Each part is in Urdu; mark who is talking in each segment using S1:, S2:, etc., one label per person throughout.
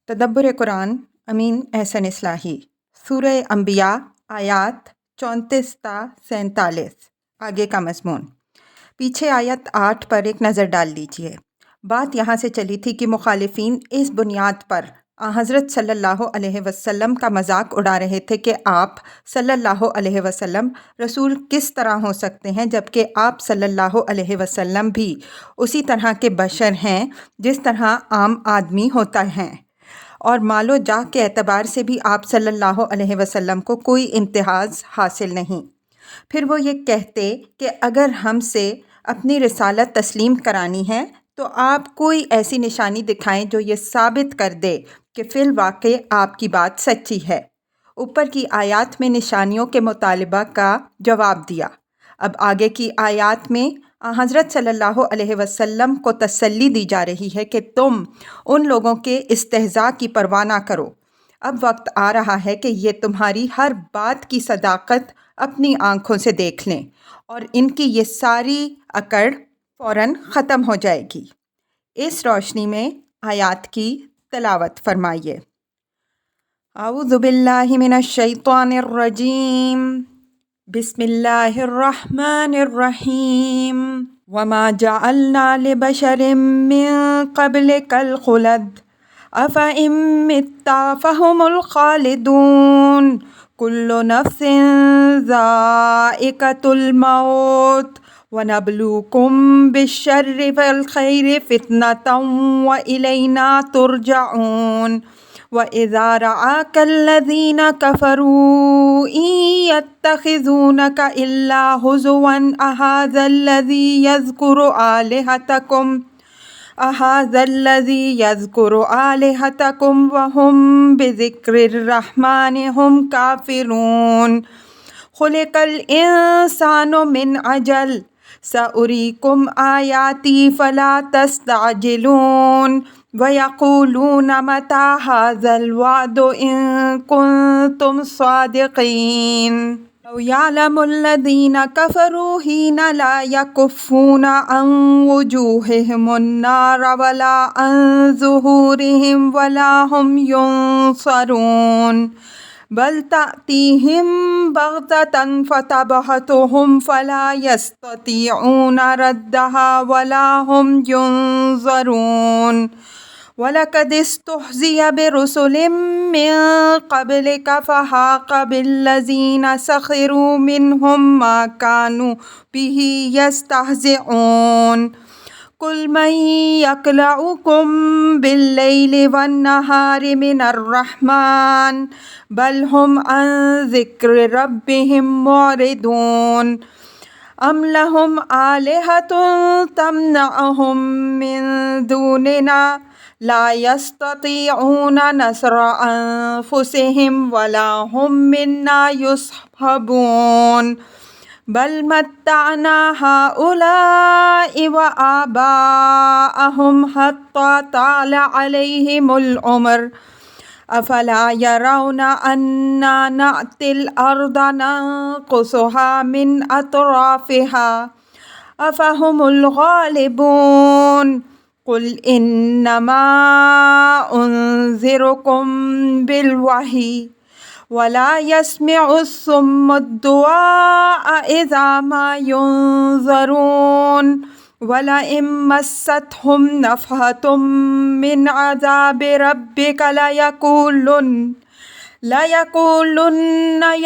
S1: تدبر قرآن امین احسن اصلاحی سورہ انبیاء آیات 34 تا 47 آگے کا مضمون۔ پیچھے آیت 8 پر ایک نظر ڈال لیجئے۔ بات یہاں سے چلی تھی کہ مخالفین اس بنیاد پر حضرت صلی اللہ علیہ وسلم کا مذاق اڑا رہے تھے کہ آپ صلی اللہ علیہ وسلم رسول کس طرح ہو سکتے ہیں، جبکہ آپ صلی اللہ علیہ وسلم بھی اسی طرح کے بشر ہیں جس طرح عام آدمی ہوتا ہے، اور مال و جاہ کے اعتبار سے بھی آپ صلی اللہ علیہ وسلم کو کوئی امتیاز حاصل نہیں۔ پھر وہ یہ کہتے کہ اگر ہم سے اپنی رسالت تسلیم کرانی ہے تو آپ کوئی ایسی نشانی دکھائیں جو یہ ثابت کر دے کہ فی الواقع آپ کی بات سچی ہے۔ اوپر کی آیات میں نشانیوں کے مطالبہ کا جواب دیا۔ اب آگے کی آیات میں حضرت صلی اللہ علیہ وسلم کو تسلی دی جا رہی ہے کہ تم ان لوگوں کے استہزاء کی پرواہ نہ کرو۔ اب وقت آ رہا ہے کہ یہ تمہاری ہر بات کی صداقت اپنی آنکھوں سے دیکھ لیں، اور ان کی یہ ساری اکڑ فوراً ختم ہو جائے گی۔ اس روشنی میں آیات کی تلاوت فرمائیے۔ اعوذ باللہ من الشیطان الرجیم، بسم اللہ الرحمن الرحیم۔ وما جعلنا لبشر من قبلك الخلد افإن مت فهم الخالدون كل نفس ذائقة الموت ونبلوكم بالشر والخير فتنة وإلينا ترجعون وإذا رآك الذين كفروا إن يتخذونك إلا هزوا أهذا الذي يذكر آلهتكم وهم بذكر الرحمن هم كافرون خلق الإنسان من عجل سأريكم آياتي فلا تستعجلون ويقولون متى هذا الوعد إن كنتم صادقين لو يعلم الذين كفروا حين لا يكفون عن وجوههم النار ولا عن ظهورهم ولا هم ينصرون بل تأتيهم بغتة فتبهتهم فلا يستطيعون ردها ولا هم ينظرون وَلَقَدِ اسْتُهْزِئَ بِرُسُلٍ مِّن قَبْلِكَ فَحَاقَ بِالَّذِينَ سَخِرُوا مِنْهُم مَّا كَانُوا بِهِ يَسْتَهْزِئُونَ قُلْ مَن يَكْلَؤُكُم بِاللَّيْلِ وَالنَّهَارِ مِنَ الرَّحْمَٰنِ بَلْ هُمْ عَن ذِكْرِ رَبِّهِم مُّعْرِضُونَ أَمْ لَهُمْ آلِهَةٌ تَمْنَعُهُم مِّن دُونِنَا لا يستطيعون نصر أنفسهم ولا هم منا يصحبون بل متعنا هؤلاء وآباءهم حتى طال عليهم العمر أفلا يرون أنا نأتي الأرض ننقصها من أطرافها أفهم الغالبون قل انما انذركم بالوحی ولا يسمع الصم الدعاء اذا ما ينذرون ولئن مستهم نفحة من عذاب ربك ليقولن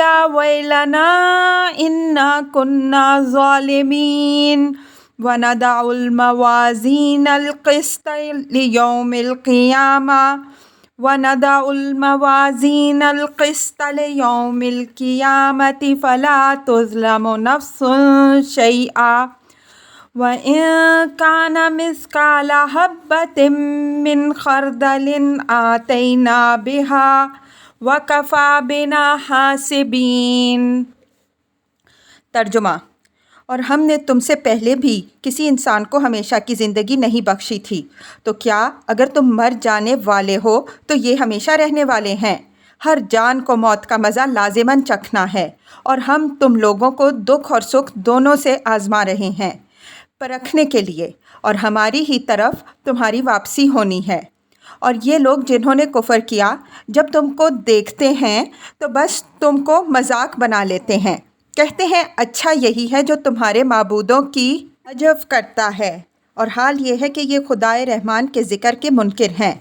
S1: يا ويلنا إنا كنا ظالمين وَنَضَعُ الْمَوَازِينَ الْقِسْطَ لِيَوْمِ الْقِيَامَةِ فَلَا تُظْلَمُ نَفْسٌ شَيْئًا وَإِن كَانَ مِثْقَالَ حَبَّةٍ مِّنْ خَرْدَلٍ آتَيْنَا بِهَا وَكَفَى بِنَا حَاسِبِينَ۔ ترجمہ۔ اور ہم نے تم سے پہلے بھی کسی انسان کو ہمیشہ کی زندگی نہیں بخشی تھی، تو کیا اگر تم مر جانے والے ہو تو یہ ہمیشہ رہنے والے ہیں؟ ہر جان کو موت کا مزہ لازماً چکھنا ہے، اور ہم تم لوگوں کو دکھ اور سکھ دونوں سے آزما رہے ہیں پرکھنے کے لیے، اور ہماری ہی طرف تمہاری واپسی ہونی ہے۔ اور یہ لوگ جنہوں نے کفر کیا جب تم کو دیکھتے ہیں تو بس تم کو مذاق بنا لیتے ہیں، کہتے ہیں اچھا یہی ہے جو تمہارے معبودوں کی عجب کرتا ہے، اور حال یہ ہے کہ یہ خدائے رحمان کے ذکر کے منکر ہیں۔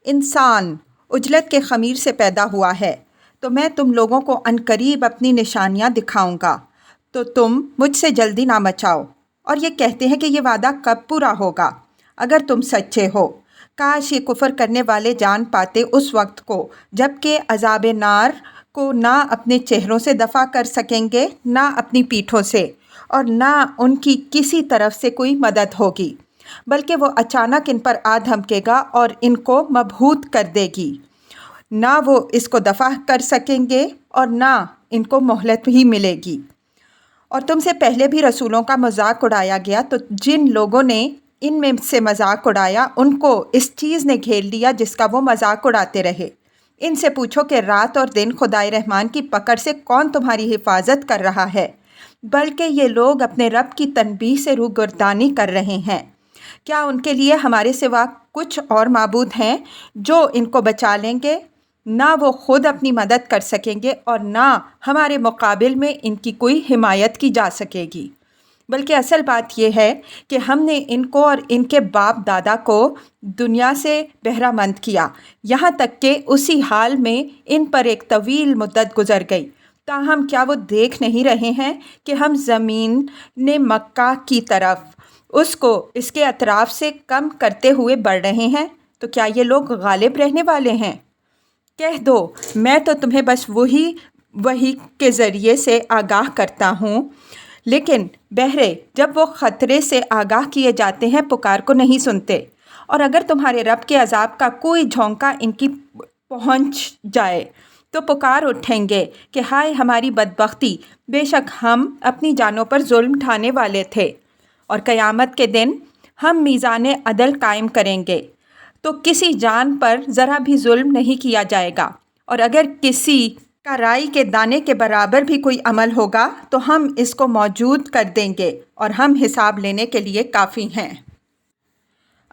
S1: انسان عجلت کے خمیر سے پیدا ہوا ہے، تو میں تم لوگوں کو عنقریب اپنی نشانیاں دکھاؤں گا، تو تم مجھ سے جلدی نہ مچاؤ۔ اور یہ کہتے ہیں کہ یہ وعدہ کب پورا ہوگا؟ اگر تم سچے ہو، کاش یہ کفر کرنے والے جان پاتے اس وقت کو جب کہ عذاب نار کو نہ اپنے چہروں سے دفع کر سکیں گے، نہ اپنی پیٹھوں سے، اور نہ ان کی کسی طرف سے کوئی مدد ہوگی، بلکہ وہ اچانک ان پر آ دھمکے گا اور ان کو مبہوت کر دے گی۔ نہ وہ اس کو دفع کر سکیں گے اور نہ ان کو مہلت ہی ملے گی۔ اور تم سے پہلے بھی رسولوں کا مذاق اڑایا گیا، تو جن لوگوں نے ان میں سے مذاق اڑایا ان کو اس چیز نے گھیر لیا جس کا وہ مذاق اڑاتے رہے۔ ان سے پوچھو کہ رات اور دن خدائے رحمان کی پکڑ سے کون تمہاری حفاظت کر رہا ہے؟ بلکہ یہ لوگ اپنے رب کی تنبیہ سے روگردانی کر رہے ہیں۔ کیا ان کے لیے ہمارے سوا کچھ اور معبود ہیں جو ان کو بچا لیں گے؟ نہ وہ خود اپنی مدد کر سکیں گے اور نہ ہمارے مقابل میں ان کی کوئی حمایت کی جا سکے گی۔ بلکہ اصل بات یہ ہے کہ ہم نے ان کو اور ان کے باپ دادا کو دنیا سے بہرہ مند کیا، یہاں تک کہ اسی حال میں ان پر ایک طویل مدت گزر گئی۔ تاہم کیا وہ دیکھ نہیں رہے ہیں کہ ہم زمین نے مکہ کی طرف اس کو اس کے اطراف سے کم کرتے ہوئے بڑھ رہے ہیں؟ تو کیا یہ لوگ غالب رہنے والے ہیں؟ کہہ دو میں تو تمہیں بس وہی کے ذریعے سے آگاہ کرتا ہوں، لیکن بہرے جب وہ خطرے سے آگاہ کیے جاتے ہیں پکار کو نہیں سنتے۔ اور اگر تمہارے رب کے عذاب کا کوئی جھونکا ان کی پہنچ جائے تو پکار اٹھیں گے کہ ہائے ہماری بدبختی، بے شک ہم اپنی جانوں پر ظلم ڈھانے والے تھے۔ اور قیامت کے دن ہم میزان عدل قائم کریں گے تو کسی جان پر ذرا بھی ظلم نہیں کیا جائے گا، اور اگر کسی کا رائی کے دانے کے برابر بھی کوئی عمل ہوگا تو ہم اس کو موجود کر دیں گے اور ہم حساب لینے کے لیے کافی ہیں۔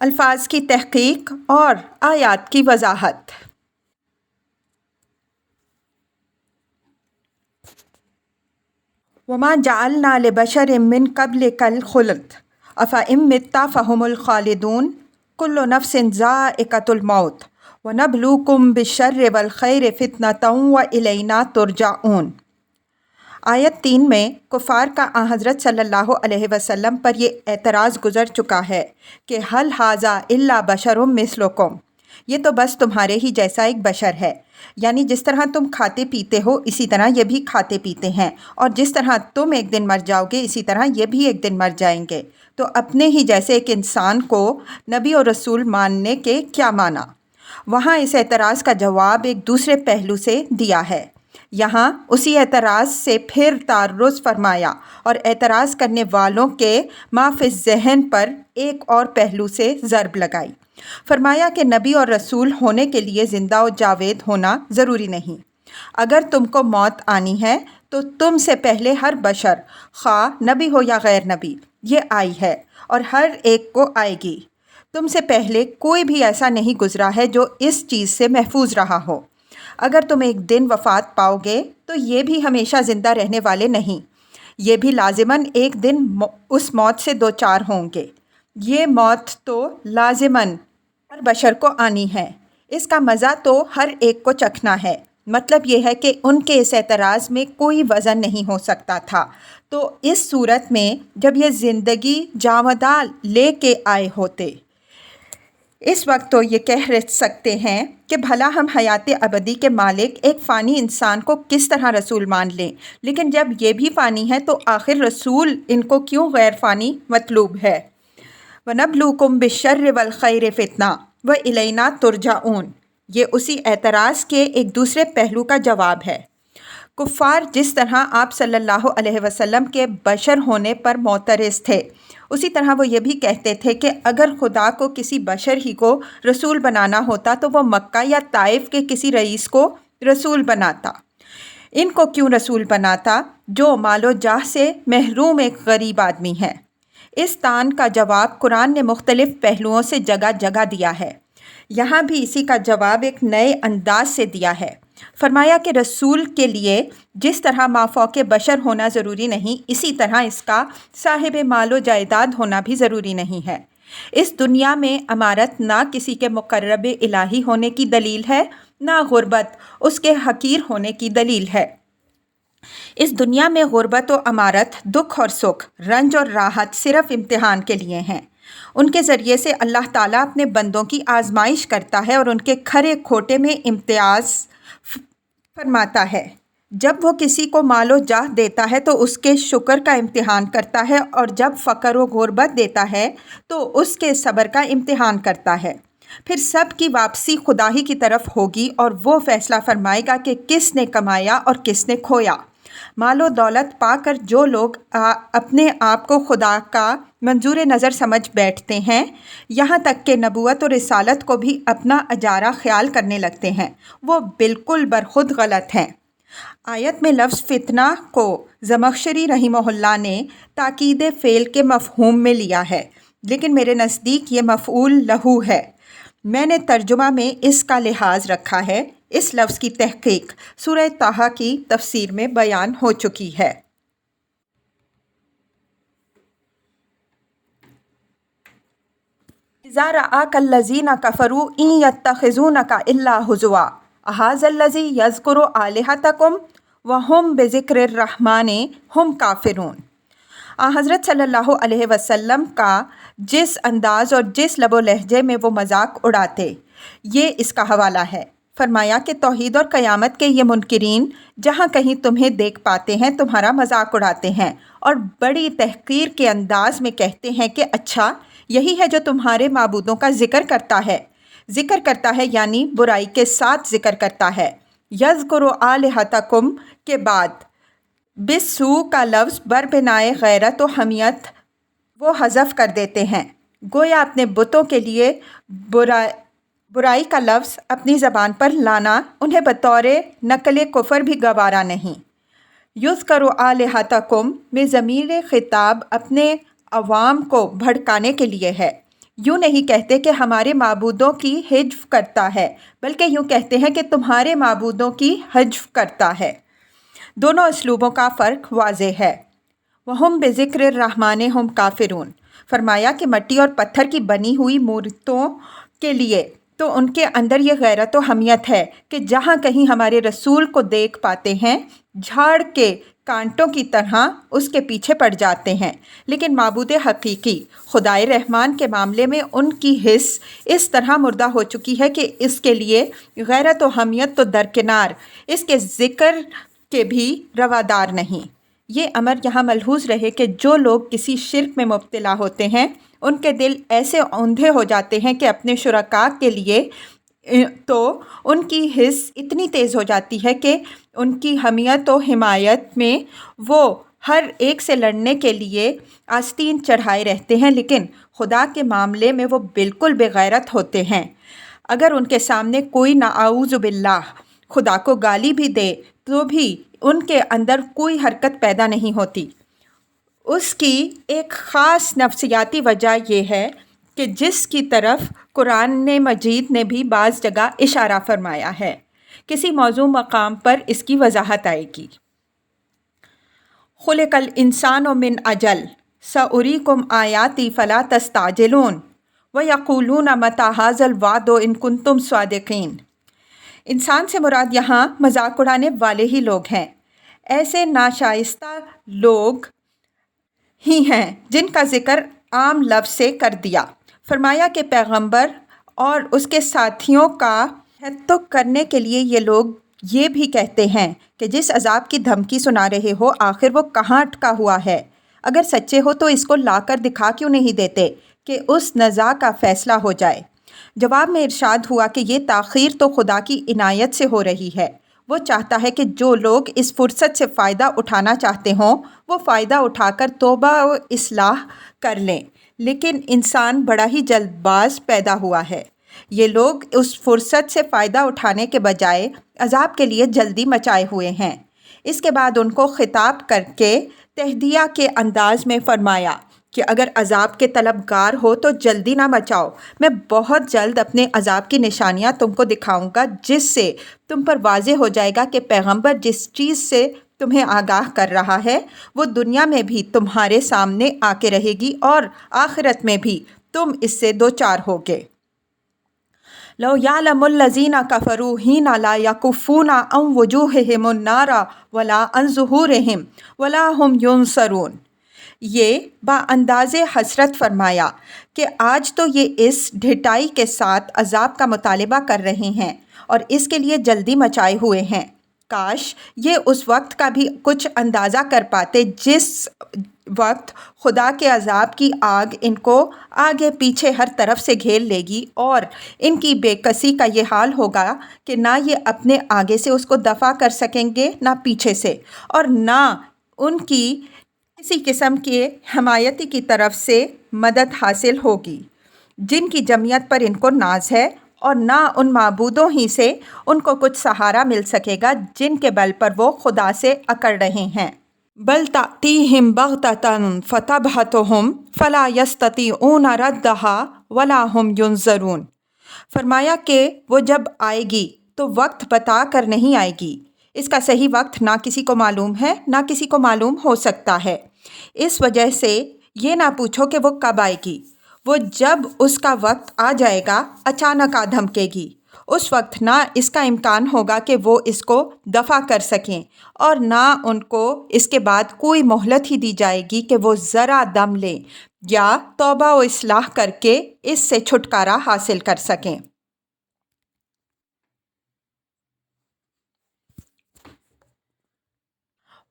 S1: الفاظ کی تحقیق اور آیات کی وضاحت۔ وَمَا جَعَلْنَا لِبَشَرٍ مِّن قَبْلِكَ الْخُلْدَ أَفَإِن مِّتَّ فَهُمُ الْخَالِدُونَ كُلُّ نَفْسٍ ذَائِقَةُ الْمَوْتِ وَنَبْلُوكُم بِالشَّرِّ وَالْخَيْرِ فِتْنَةً وَإِلَيْنَا تُرْجَعُونَ۔ آیت 3 میں کفار کا آن حضرت صلی اللہ علیہ وسلم پر یہ اعتراض گزر چکا ہے کہ هَلْ هَٰذَا إِلَّا بَشَرٌ مِّثْلُكُمْ، یہ تو بس تمہارے ہی جیسا ایک بشر ہے، یعنی جس طرح تم کھاتے پیتے ہو اسی طرح یہ بھی کھاتے پیتے ہیں، اور جس طرح تم ایک دن مر جاؤ گے اسی طرح یہ بھی ایک دن مر جائیں گے، تو اپنے ہی جیسے ایک انسان کو نبی اور رسول ماننے کے کیا معنی؟ وہاں اس اعتراض کا جواب ایک دوسرے پہلو سے دیا ہے۔ یہاں اسی اعتراض سے پھر تعرض فرمایا اور اعتراض کرنے والوں کے ما فی الذہن پر ایک اور پہلو سے ضرب لگائی۔ فرمایا کہ نبی اور رسول ہونے کے لیے زندہ و جاوید ہونا ضروری نہیں۔ اگر تم کو موت آنی ہے تو تم سے پہلے ہر بشر، خواہ نبی ہو یا غیر نبی، یہ آئی ہے اور ہر ایک کو آئے گی۔ تم سے پہلے کوئی بھی ایسا نہیں گزرا ہے جو اس چیز سے محفوظ رہا ہو۔ اگر تم ایک دن وفات پاؤ گے تو یہ بھی ہمیشہ زندہ رہنے والے نہیں، یہ بھی لازماً ایک دن اس موت سے دوچار ہوں گے۔ یہ موت تو لازماً ہر بشر کو آنی ہے، اس کا مزہ تو ہر ایک کو چکھنا ہے۔ مطلب یہ ہے کہ ان کے اس اعتراض میں کوئی وزن نہیں ہو سکتا تھا، تو اس صورت میں جب یہ زندگی جاوداں لے کے آئے ہوتے، اس وقت تو یہ کہہ سکتے ہیں کہ بھلا ہم حیات ابدی کے مالک ایک فانی انسان کو کس طرح رسول مان لیں، لیکن جب یہ بھی فانی ہے تو آخر رسول ان کو کیوں غیر فانی مطلوب ہے؟ وَنَبْلُوكُم بِالشَّرِّ وَالْخَيْرِ فِتْنَةً وَإِلَيْنَا تُرْجَعُونَ، یہ اسی اعتراض کے ایک دوسرے پہلو کا جواب ہے۔ کفار جس طرح آپ صلی اللہ علیہ وسلم کے بشر ہونے پر معترض تھے، اسی طرح وہ یہ بھی کہتے تھے کہ اگر خدا کو کسی بشر ہی کو رسول بنانا ہوتا تو وہ مکہ یا طائف کے کسی رئیس کو رسول بناتا۔ ان کو کیوں رسول بناتا جو مال و جاہ سے محروم ایک غریب آدمی ہے؟ اس تان کا جواب قرآن نے مختلف پہلوؤں سے جگہ جگہ دیا ہے۔ یہاں بھی اسی کا جواب ایک نئے انداز سے دیا ہے۔ فرمایا کہ رسول کے لیے جس طرح مافوق بشر ہونا ضروری نہیں، اسی طرح اس کا صاحب مال و جائیداد ہونا بھی ضروری نہیں ہے۔ اس دنیا میں امارت نہ کسی کے مقرب الہی ہونے کی دلیل ہے، نہ غربت اس کے حقیر ہونے کی دلیل ہے۔ اس دنیا میں غربت و امارت، دکھ اور سکھ، رنج اور راحت صرف امتحان کے لیے ہیں۔ ان کے ذریعے سے اللہ تعالیٰ اپنے بندوں کی آزمائش کرتا ہے اور ان کے کھرے کھوٹے میں امتیاز فرماتا ہے۔ جب وہ کسی کو مال و جاہ دیتا ہے تو اس کے شکر کا امتحان کرتا ہے، اور جب فقر و غربت دیتا ہے تو اس کے صبر کا امتحان کرتا ہے۔ پھر سب کی واپسی خدا ہی کی طرف ہوگی، اور وہ فیصلہ فرمائے گا کہ کس نے کمایا اور کس نے کھویا۔ مال و دولت پا کر جو لوگ اپنے آپ کو خدا کا منظور نظر سمجھ بیٹھتے ہیں، یہاں تک کہ نبوت اور رسالت کو بھی اپنا اجارہ خیال کرنے لگتے ہیں، وہ بالکل برخود غلط ہیں۔ آیت میں لفظ فتنہ کو زمخشری رحمہ اللہ نے تاکید فعل کے مفہوم میں لیا ہے، لیکن میرے نزدیک یہ مفعول لہو ہے۔ میں نے ترجمہ میں اس کا لحاظ رکھا ہے۔ اس لفظ کی تحقیق سورہ طٰہٰ کی تفسیر میں بیان ہو چکی ہے۔ اِذَا رَآكَ الَّذِينَ كَفَرُوا إِن يَتَّخِذُونَكَ إِلَّا هُزُوًا أَهَٰذَا الَّذِي يَذْكُرُ آلِهَتَكُمْ وَهُمْ بِذِكْرِ الرَّحْمَٰنِ هُمْ كَافِرُونَ۔ حضرت صلی اللہ علیہ وسلم کا جس انداز اور جس لب و لہجے میں وہ مذاق اڑاتے، یہ اس کا حوالہ ہے۔ فرمایا کہ توحید اور قیامت کے یہ منکرین جہاں کہیں تمہیں دیکھ پاتے ہیں تمہارا مذاق اڑاتے ہیں، اور بڑی تحقیر کے انداز میں کہتے ہیں کہ اچھا یہی ہے جو تمہارے معبودوں کا ذکر کرتا ہے یعنی برائی کے ساتھ ذکر کرتا ہے۔ یذکر آلہتکم کے بعد بالسوء کا لفظ بربنائے غیرت و حمیت وہ حذف کر دیتے ہیں، گویا اپنے بتوں کے لیے برائی کا لفظ اپنی زبان پر لانا انہیں بطور نقل کفر بھی گوارا نہیں۔ یذکر آلہتکم میں ضمیر خطاب اپنے عوام کو بھڑکانے کے لیے ہے۔ یوں نہیں کہتے کہ ہمارے معبودوں کی حجو کرتا ہے، بلکہ یوں کہتے ہیں کہ تمہارے معبودوں کی حجو کرتا ہے۔ دونوں اسلوبوں کا فرق واضح ہے۔ وَهُمْ بِذِكْرِ الرَّحْمَٰنِ هُمْ كَافِرُونَ۔ فرمایا کہ مٹی اور پتھر کی بنی ہوئی مورتوں کے لیے تو ان کے اندر یہ غیرت و حمیت ہے کہ جہاں کہیں ہمارے رسول کو دیکھ پاتے ہیں جھاڑ کے کانٹوں کی طرح اس کے پیچھے پڑ جاتے ہیں، لیکن معبود حقیقی خدائے رحمان کے معاملے میں ان کی حس اس طرح مردہ ہو چکی ہے کہ اس کے لیے غیرت و حمیت تو درکنار، اس کے ذکر کے بھی روادار نہیں۔ یہ امر یہاں ملحوظ رہے کہ جو لوگ کسی شرک میں مبتلا ہوتے ہیں ان کے دل ایسے اوندھے ہو جاتے ہیں کہ اپنے شرکاء کے لیے تو ان کی حس اتنی تیز ہو جاتی ہے کہ ان کی حمیت و حمایت میں وہ ہر ایک سے لڑنے کے لیے آستین چڑھائے رہتے ہیں، لیکن خدا کے معاملے میں وہ بالکل بے غیرت ہوتے ہیں۔ اگر ان کے سامنے کوئی نعوذ باللہ خدا کو گالی بھی دے تو بھی ان کے اندر کوئی حرکت پیدا نہیں ہوتی۔ اس کی ایک خاص نفسیاتی وجہ یہ ہے کہ جس کی طرف قرآن مجید نے بھی بعض جگہ اشارہ فرمایا ہے۔ کسی موضوع مقام پر اس کی وضاحت آئے گی۔ خلق الانسان من اجل سأریکم آیاتی فلا تستعجلون ویقولون متی ھذا الوعد ان کنتم صادقین۔ انسان سے مراد یہاں مذاق اڑانے والے ہی لوگ ہیں، ایسے ناشائستہ لوگ ہی ہیں جن کا ذکر عام لفظ سے کر دیا۔ فرمایا کہ پیغمبر اور اس کے ساتھیوں کا تحقق کرنے کے لیے یہ لوگ یہ بھی کہتے ہیں کہ جس عذاب کی دھمکی سنا رہے ہو آخر وہ کہاں اٹکا ہوا ہے؟ اگر سچے ہو تو اس کو لا کر دکھا کیوں نہیں دیتے کہ اس نزاع کا فیصلہ ہو جائے؟ جواب میں ارشاد ہوا کہ یہ تاخیر تو خدا کی عنایت سے ہو رہی ہے، وہ چاہتا ہے کہ جو لوگ اس فرصت سے فائدہ اٹھانا چاہتے ہوں وہ فائدہ اٹھا کر توبہ و اصلاح کر لیں، لیکن انسان بڑا ہی جلد باز پیدا ہوا ہے۔ یہ لوگ اس فرصت سے فائدہ اٹھانے کے بجائے عذاب کے لیے جلدی مچائے ہوئے ہیں۔ اس کے بعد ان کو خطاب کر کے تہدیدہ کے انداز میں فرمایا کہ اگر عذاب کے طلبگار ہو تو جلدی نہ مچاؤ، میں بہت جلد اپنے عذاب کی نشانیاں تم کو دکھاؤں گا، جس سے تم پر واضح ہو جائے گا کہ پیغمبر جس چیز سے تمہیں آگاہ کر رہا ہے وہ دنیا میں بھی تمہارے سامنے آ کے رہے گی اور آخرت میں بھی تم اس سے دوچار ہوگے۔ لو یعلم الذین کفروا حین لا یکفون عن وجوہہم النار ولا عن ظہورہم ولا هم ینصرون۔ یہ با انداز حسرت فرمایا کہ آج تو یہ اس ڈھٹائی کے ساتھ عذاب کا مطالبہ کر رہے ہیں اور اس کے لیے جلدی مچائے ہوئے ہیں۔ کاش یہ اس وقت کا بھی کچھ اندازہ کر پاتے جس وقت خدا کے عذاب کی آگ ان کو آگے پیچھے ہر طرف سے گھیر لے گی اور ان کی بے کسی کا یہ حال ہوگا کہ نہ یہ اپنے آگے سے اس کو دفع کر سکیں گے نہ پیچھے سے، اور نہ ان کی کسی قسم کے حمایتی کی طرف سے مدد حاصل ہوگی جن کی جمعیت پر ان کو ناز ہے، اور نہ ان معبودوں ہی سے ان کو کچھ سہارا مل سکے گا جن کے بل پر وہ خدا سے اکڑ رہے ہیں۔ بل تأتیہم بغتۃ فتبہتہم فلا یستطیعون ردہا ولا ہم ینظرون۔ فرمایا کہ وہ جب آئے گی تو وقت بتا کر نہیں آئے گی، اس کا صحیح وقت نہ کسی کو معلوم ہے نہ کسی کو معلوم ہو سکتا ہے، اس وجہ سے یہ نہ پوچھو کہ وہ کب آئے گی، وہ جب اس کا وقت آ جائے گا اچانک آ دھمکے گی، اس وقت نہ اس کا امکان ہوگا کہ وہ اس کو دفع کر سکیں اور نہ ان کو اس کے بعد کوئی مہلت ہی دی جائے گی کہ وہ ذرا دم لیں یا توبہ و اصلاح کر کے اس سے چھٹکارا حاصل کر سکیں۔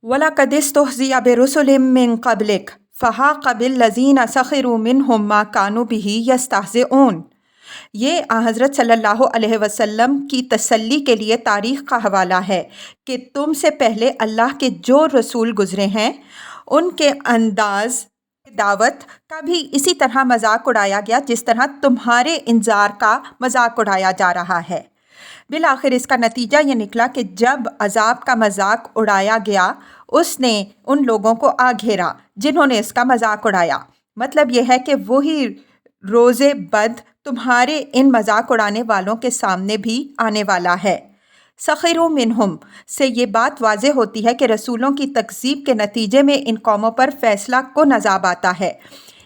S1: وَلَقَدِ اسْتُهْزِئَ بِرُسُلٍ مِّن قَبْلِكَ فَحَاقَ بِالَّذِينَ سَخِرُوا مِنْهُم مَّا كَانُوا بِهِ يَسْتَهْزِئُونَ۔ یہ حضرت صلی اللہ علیہ وسلم کی تسلی کے لیے تاریخ کا حوالہ ہے کہ تم سے پہلے اللہ کے جو رسول گزرے ہیں ان کے انداز دعوت کا بھی اسی طرح مذاق اڑایا گیا جس طرح تمہارے انذار کا مذاق اڑایا جا رہا ہے۔ بالآخر اس کا نتیجہ یہ نکلا کہ جب عذاب کا مذاق اڑایا گیا اس نے ان لوگوں کو آ گھیرا جنہوں نے اس کا مذاق اڑایا۔ مطلب یہ ہے کہ وہی روز بد تمہارے ان مذاق اڑانے والوں کے سامنے بھی آنے والا ہے۔ سخروا منہم سے یہ بات واضح ہوتی ہے کہ رسولوں کی تکذیب کے نتیجے میں ان قوموں پر فیصلہ کن عذاب آتا ہے۔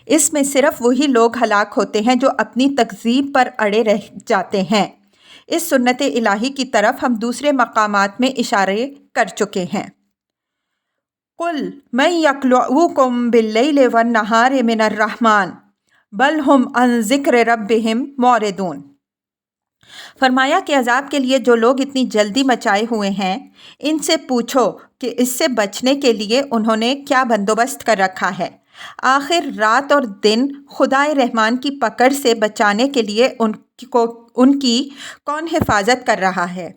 S1: اس میں صرف وہی لوگ ہلاک ہوتے ہیں جو اپنی تکذیب پر اڑے رہ جاتے ہیں۔ اس سنت الہی کی طرف ہم دوسرے مقامات میں اشارے کر چکے ہیں۔ قُلْ مَن يَكْلُؤُكُم بِاللَّيْلِ وَالنَّهَارِ مِنَ الرَّحْمَٰنِ بَلْ هُمْ عَن ذِكْرِ رَبِّهِمْ مُعْرِضُونَ۔ فرمایا کہ عذاب کے لیے جو لوگ اتنی جلدی مچائے ہوئے ہیں ان سے پوچھو کہ اس سے بچنے کے لیے انہوں نے کیا بندوبست کر رکھا ہے۔ آخر رات اور دن خدائے رحمان کی پکڑ سے بچانے کے لیے ان کی کون حفاظت کر رہا ہے؟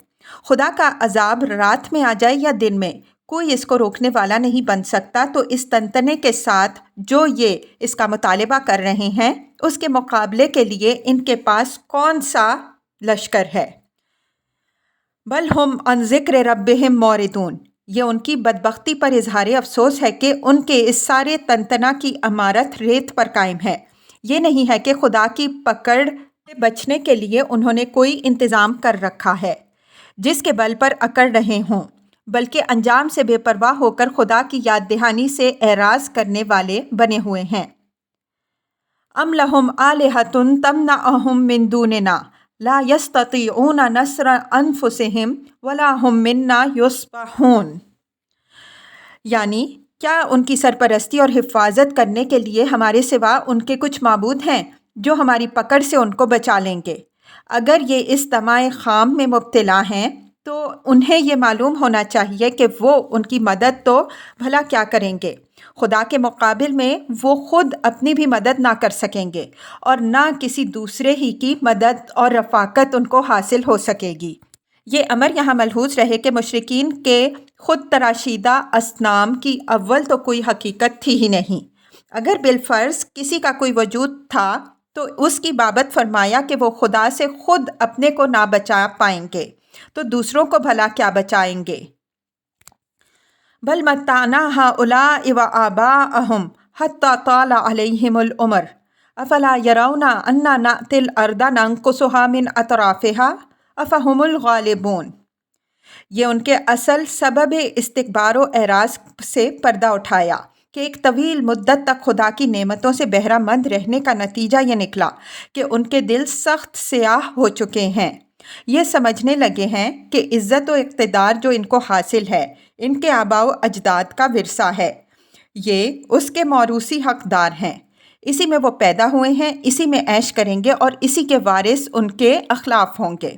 S1: خدا کا عذاب رات میں آ جائے یا دن میں، کوئی اس کو روکنے والا نہیں بن سکتا، تو اس تنتنے کے ساتھ جو یہ اس کا مطالبہ کر رہے ہیں اس کے مقابلے کے لیے ان کے پاس کون سا لشکر ہے؟ بل ہم عن ذکر ربہم معرضون، یہ ان کی بدبختی پر اظہار افسوس ہے کہ ان کے اس سارے تنتنا کی عمارت ریت پر قائم ہے۔ یہ نہیں ہے کہ خدا کی پکڑ سے بچنے کے لیے انہوں نے کوئی انتظام کر رکھا ہے جس کے بل پر اکڑ رہے ہوں، بلکہ انجام سے بے پرواہ ہو کر خدا کی یاد دہانی سے اعراض کرنے والے بنے ہوئے ہیں۔ ام لہم آلہۃ تمنعہم من دوننا لا یستطیعون نصر انفسہم ولا ہم منا یصبحون۔ یعنی کیا ان کی سرپرستی اور حفاظت کرنے کے لیے ہمارے سوا ان کے کچھ معبود ہیں جو ہماری پکڑ سے ان کو بچا لیں گے؟ اگر یہ اس طمع خام میں مبتلا ہیں تو انہیں یہ معلوم ہونا چاہیے کہ وہ ان کی مدد تو بھلا کیا کریں گے، خدا کے مقابل میں وہ خود اپنی بھی مدد نہ کر سکیں گے اور نہ کسی دوسرے ہی کی مدد اور رفاقت ان کو حاصل ہو سکے گی۔ یہ امر یہاں ملحوظ رہے کہ مشرکین کے خود تراشیدہ اصنام کی اول تو کوئی حقیقت تھی ہی نہیں۔ اگر بالفرض کسی کا کوئی وجود تھا تو اس کی بابت فرمایا کہ وہ خدا سے خود اپنے کو نہ بچا پائیں گے تو دوسروں کو بھلا کیا بچائیں گے؟ بل متعنا ہؤلاء وآباءہم حتی طال علیہم العمر افلا یرون انا نأتی الارض ننقصها من اطرافها افہم الغالبون۔ یہ ان کے اصل سبب استکبار و اعراض سے پردہ اٹھایا کہ ایک طویل مدت تک خدا کی نعمتوں سے بہرہ مند رہنے کا نتیجہ یہ نکلا کہ ان کے دل سخت سیاہ ہو چکے ہیں۔ یہ سمجھنے لگے ہیں کہ عزت و اقتدار جو ان کو حاصل ہے ان کے آباء و اجداد کا ورثہ ہے، یہ اس کے موروثی حقدار ہیں، اسی میں وہ پیدا ہوئے ہیں، اسی میں عیش کریں گے اور اسی کے وارث ان کے اخلاف ہوں گے۔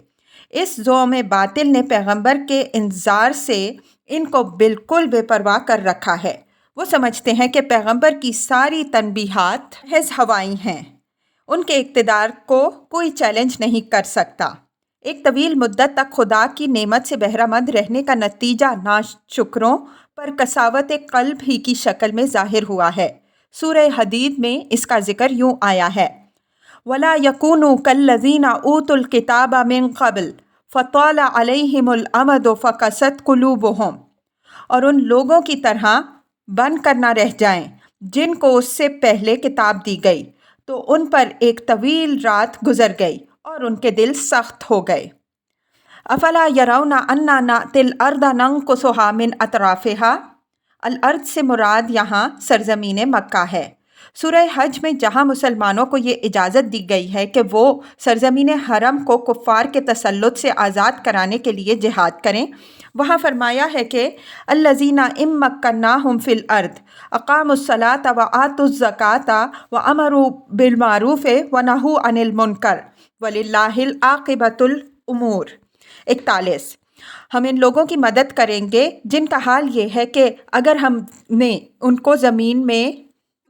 S1: اس زعم باطل نے پیغمبر کے انذار سے ان کو بالکل بے پرواہ کر رکھا ہے۔ وہ سمجھتے ہیں کہ پیغمبر کی ساری تنبیہات محض ہوائیں ہیں، ان کے اقتدار کو کوئی چیلنج نہیں کر سکتا۔ ایک طویل مدت تک خدا کی نعمت سے بہرہ مند رہنے کا نتیجہ ناشکروں پر قساوت قلب ہی کی شکل میں ظاہر ہوا ہے۔ سورہ حدید میں اس کا ذکر یوں آیا ہے: وَلَا يَكُونُوا كَالَّذِينَ أُوتُوا الْكِتَابَ مِن قَبْلُ فَطَالَ عَلَيْهِمُ الْأَمَدُ فَقَسَتْ قُلُوبُهُمْ، اور ان لوگوں کی طرح بن کر نہ رہ جائیں جن کو اس سے پہلے کتاب دی گئی تو ان پر ایک طویل رات گزر گئی اور ان کے دل سخت ہو گئے۔ افلا یرون انا نأتی الارض ننقصها من اطرافها، الارض سے مراد یہاں سرزمین مکہ ہے۔ سورہ حج میں جہاں مسلمانوں کو یہ اجازت دی گئی ہے کہ وہ سرزمین حرم کو کفار کے تسلط سے آزاد کرانے کے لیے جہاد کریں، وہاں فرمایا ہے کہ الذین ان مکناہم فی الارض اقاموا الصلاۃ وآتوا الزکاۃ وامروا بالمعروف ونہوا عن المنکر وللہ العاقبۃ الامور۔ 41۔ ہم ان لوگوں کی مدد کریں گے جن کا حال یہ ہے کہ اگر ہم نے ان کو زمین میں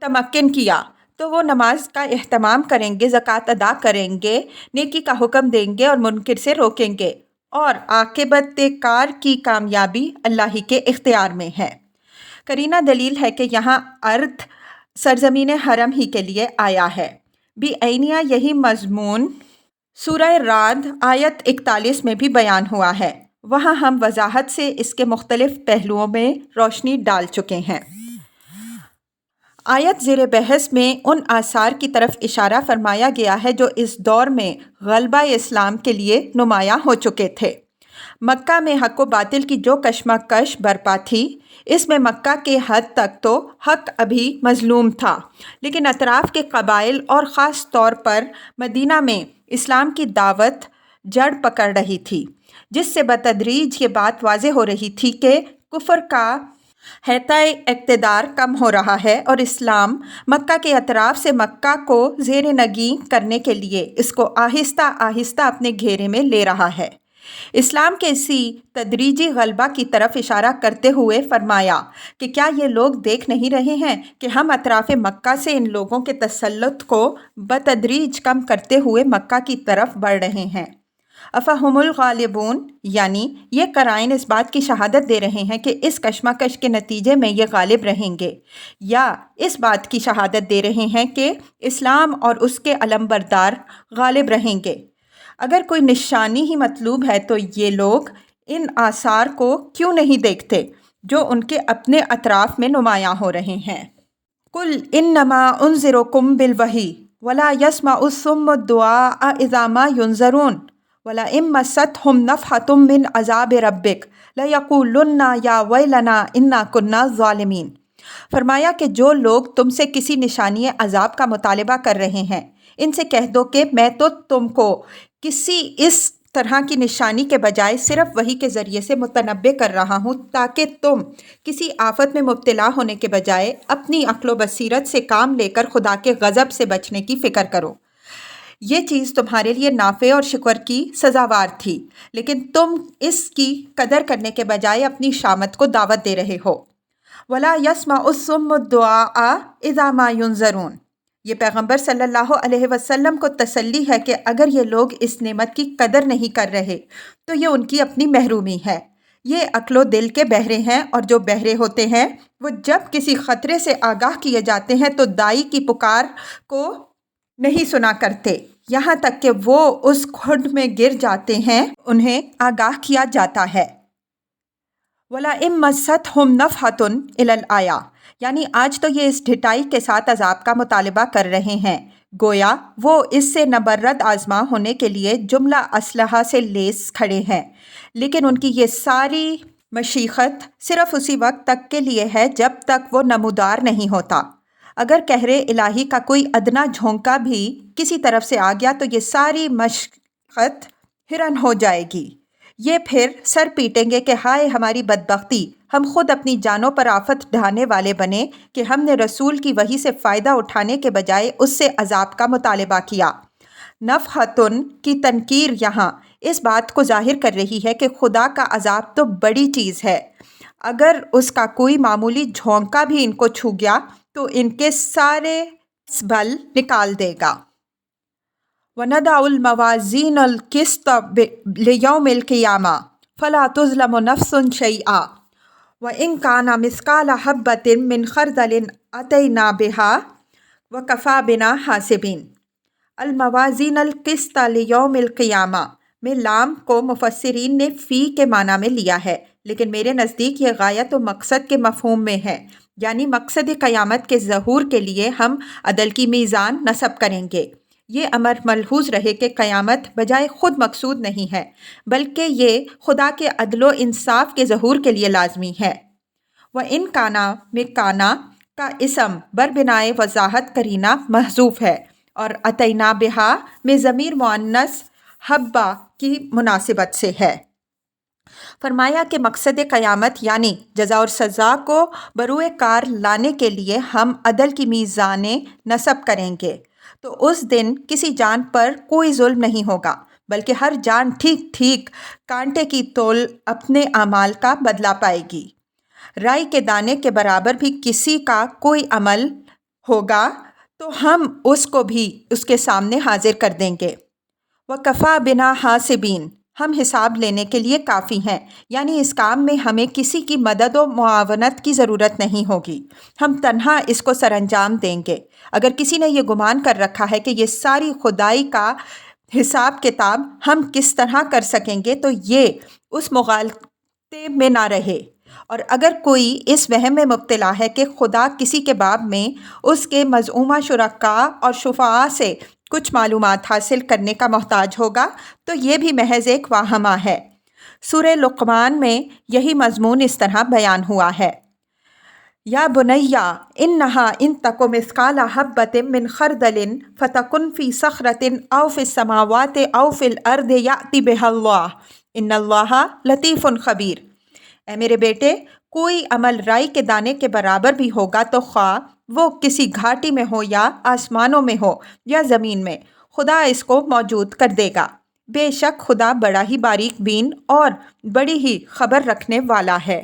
S1: تمکن کیا تو وہ نماز کا اہتمام کریں گے، زکوٰۃ ادا کریں گے، نیکی کا حکم دیں گے اور منکر سے روکیں گے، اور عاقبت کار کی کامیابی اللہ ہی کے اختیار میں ہے۔ قرینہ دلیل ہے کہ یہاں ارض سرزمین حرم ہی کے لیے آیا ہے۔ بعینیہ یہی مضمون سورہ رعد آیت 41 میں بھی بیان ہوا ہے، وہاں ہم وضاحت سے اس کے مختلف پہلوؤں میں روشنی ڈال چکے ہیں۔ آیت زیر بحث میں ان آثار کی طرف اشارہ فرمایا گیا ہے جو اس دور میں غلبہ اسلام کے لیے نمایاں ہو چکے تھے۔ مکہ میں حق و باطل کی جو کشمکش برپا تھی، اس میں مکہ کے حد تک تو حق ابھی مظلوم تھا، لیکن اطراف کے قبائل اور خاص طور پر مدینہ میں اسلام کی دعوت جڑ پکڑ رہی تھی، جس سے بتدریج یہ بات واضح ہو رہی تھی کہ کفر کا حیطۂ اقتدار کم ہو رہا ہے اور اسلام مکہ کے اطراف سے مکہ کو زیر نگین کرنے کے لیے اس کو آہستہ آہستہ اپنے گھیرے میں لے رہا ہے۔ اسلام کے اسی تدریجی غلبہ کی طرف اشارہ کرتے ہوئے فرمایا کہ کیا یہ لوگ دیکھ نہیں رہے ہیں کہ ہم اطراف مکہ سے ان لوگوں کے تسلط کو بتدریج کم کرتے ہوئے مکہ کی طرف بڑھ رہے ہیں۔ افہم الغالبون، یعنی یہ قرائن اس بات کی شہادت دے رہے ہیں کہ اس کشمکش کے نتیجے میں یہ غالب رہیں گے، یا اس بات کی شہادت دے رہے ہیں کہ اسلام اور اس کے علمبردار غالب رہیں گے۔ اگر کوئی نشانی ہی مطلوب ہے تو یہ لوگ ان آثار کو کیوں نہیں دیکھتے جو ان کے اپنے اطراف میں نمایاں ہو رہے ہیں۔ قُلْ إِنَّمَا أُنذِرُكُمْ بِالْوَحْيِ وَلَا يَسْمَعُ الصُّمُّ الدُّعَاءَ إِذَا مَا يُنذَرُونَ وَلَئِن مَّسَّتْهُمْ نَفْحَةٌ مِّنْ عَذَابِ رَبِّكَ لَيَقُولُنَّ يَا وَيْلَنَا إِنَّا كُنَّا ظَالِمِينَ۔ فرمایا کہ جو لوگ تم سے کسی نشانی عذاب کا مطالبہ کر رہے ہیں، ان سے کہہ دو کہ میں تو تم کو کسی اس طرح کی نشانی کے بجائے صرف وحی کے ذریعے سے متنبع کر رہا ہوں تاکہ تم کسی آفت میں مبتلا ہونے کے بجائے اپنی عقل و بصیرت سے کام لے کر خدا کے غضب سے بچنے کی فکر کرو۔ یہ چیز تمہارے لیے نافع اور شکر کی سزاوار تھی، لیکن تم اس کی قدر کرنے کے بجائے اپنی شامت کو دعوت دے رہے ہو۔ وَلَا يَسْمَعُ الصُّمُّ الدُّعَاءَ إِذَا مَا يُنذَرُونَ۔ یہ پیغمبر صلی اللہ علیہ وسلم کو تسلی ہے کہ اگر یہ لوگ اس نعمت کی قدر نہیں کر رہے تو یہ ان کی اپنی محرومی ہے۔ یہ عقل و دل کے بہرے ہیں، اور جو بہرے ہوتے ہیں وہ جب کسی خطرے سے آگاہ کیے جاتے ہیں تو دائی کی پکار کو نہیں سنا کرتے، یہاں تک کہ وہ اس کھڈ میں گر جاتے ہیں انہیں آگاہ کیا جاتا ہے۔ وَلَئِن مَّسَّتْهُمْ نَفْحَةٌ إِلَى الْآيَةِ، یعنی آج تو یہ اس ڈھٹائی کے ساتھ عذاب کا مطالبہ کر رہے ہیں، گویا وہ اس سے نبرد آزما ہونے کے لیے جملہ اسلحہ سے لیس کھڑے ہیں، لیکن ان کی یہ ساری مشیخت صرف اسی وقت تک کے لیے ہے جب تک وہ نمودار نہیں ہوتا۔ اگر قہر الہی کا کوئی ادنا جھونکا بھی کسی طرف سے آ گیا تو یہ ساری مشقت ہرن ہو جائے گی۔ یہ پھر سر پیٹیں گے کہ ہائے ہماری بدبختی، ہم خود اپنی جانوں پر آفت ڈھانے والے بنے کہ ہم نے رسول کی وحی سے فائدہ اٹھانے کے بجائے اس سے عذاب کا مطالبہ کیا۔ نفحتن کی تنکیر یہاں اس بات کو ظاہر کر رہی ہے کہ خدا کا عذاب تو بڑی چیز ہے، اگر اس کا کوئی معمولی جھونکا بھی ان کو چھو گیا تو ان کے سارے بل نکال دے گا۔ وَنَضَعُ الْمَوَازِينَ الْقِسْطَ لِيَوْمِ الْقِيَامَةِ فَلَا تُظْلَمُ نَفْسٌ شَيْئًا وَإِنْ كَانَ مِثْقَالَ حَبَّةٍ مِّنْ خَرْدَلٍ أَتَيْنَا بِهَا وَكَفَىٰ بِنَا حَاسِبِينَ۔ الموازین القسط لیوم القیامہ میں لام کو مفسرین نے فی کے معنی میں لیا ہے، لیکن میرے نزدیک یہ غایت و مقصد کے مفہوم میں ہے، یعنی مقصد قیامت کے ظہور کے لیے ہم عدل کی میزان نصب کریں گے۔ یہ امر ملحوظ رہے کہ قیامت بجائے خود مقصود نہیں ہے، بلکہ یہ خدا کے عدل و انصاف کے ظہور کے لیے لازمی ہے۔ وَإِنْ كَانَ میں کانا کا اسم بربنائے وضاحت کرینہ محذوف ہے، اور اتینا بہا میں ضمیر مؤنث حبہ کی مناسبت سے ہے۔ فرمایا کہ مقصد قیامت یعنی جزا اور سزا کو بروئے کار لانے کے لیے ہم عدل کی میزانیں نصب کریں گے، تو اس دن کسی جان پر کوئی ظلم نہیں ہوگا، بلکہ ہر جان ٹھیک ٹھیک کانٹے کی تول اپنے اعمال کا بدلہ پائے گی۔ رائی کے دانے کے برابر بھی کسی کا کوئی عمل ہوگا تو ہم اس کو بھی اس کے سامنے حاضر کر دیں گے۔ وَكَفَىٰ بِنَا حَاسِبِينَ ہم حساب لینے کے لیے کافی ہیں، یعنی اس کام میں ہمیں کسی کی مدد و معاونت کی ضرورت نہیں ہوگی، ہم تنہا اس کو سر انجام دیں گے۔ اگر کسی نے یہ گمان کر رکھا ہے کہ یہ ساری خدائی کا حساب کتاب ہم کس طرح کر سکیں گے تو یہ اس مغالطے میں نہ رہے، اور اگر کوئی اس وہم میں مبتلا ہے کہ خدا کسی کے باب میں اس کے مزعومہ شرکاء اور شفعاء سے کچھ معلومات حاصل کرنے کا محتاج ہوگا تو یہ بھی محض ایک واہمہ ہے۔ سورہ لقمان میں یہی مضمون اس طرح بیان ہوا ہے۔ یا بنیا انہا ان تک مثقال حبۃ من خردل فتکن فی صخرۃ او فی السماوات او فی الارض یأتی بہا اللہ ان اللہ لطیف خبیر۔ اے میرے بیٹے، کوئی عمل رائی کے دانے کے برابر بھی ہوگا تو خواہ وہ کسی گھاٹی میں ہو یا آسمانوں میں ہو یا زمین میں، خدا اس کو موجود کر دے گا۔ بے شک خدا بڑا ہی باریک بین اور بڑی ہی خبر رکھنے والا ہے۔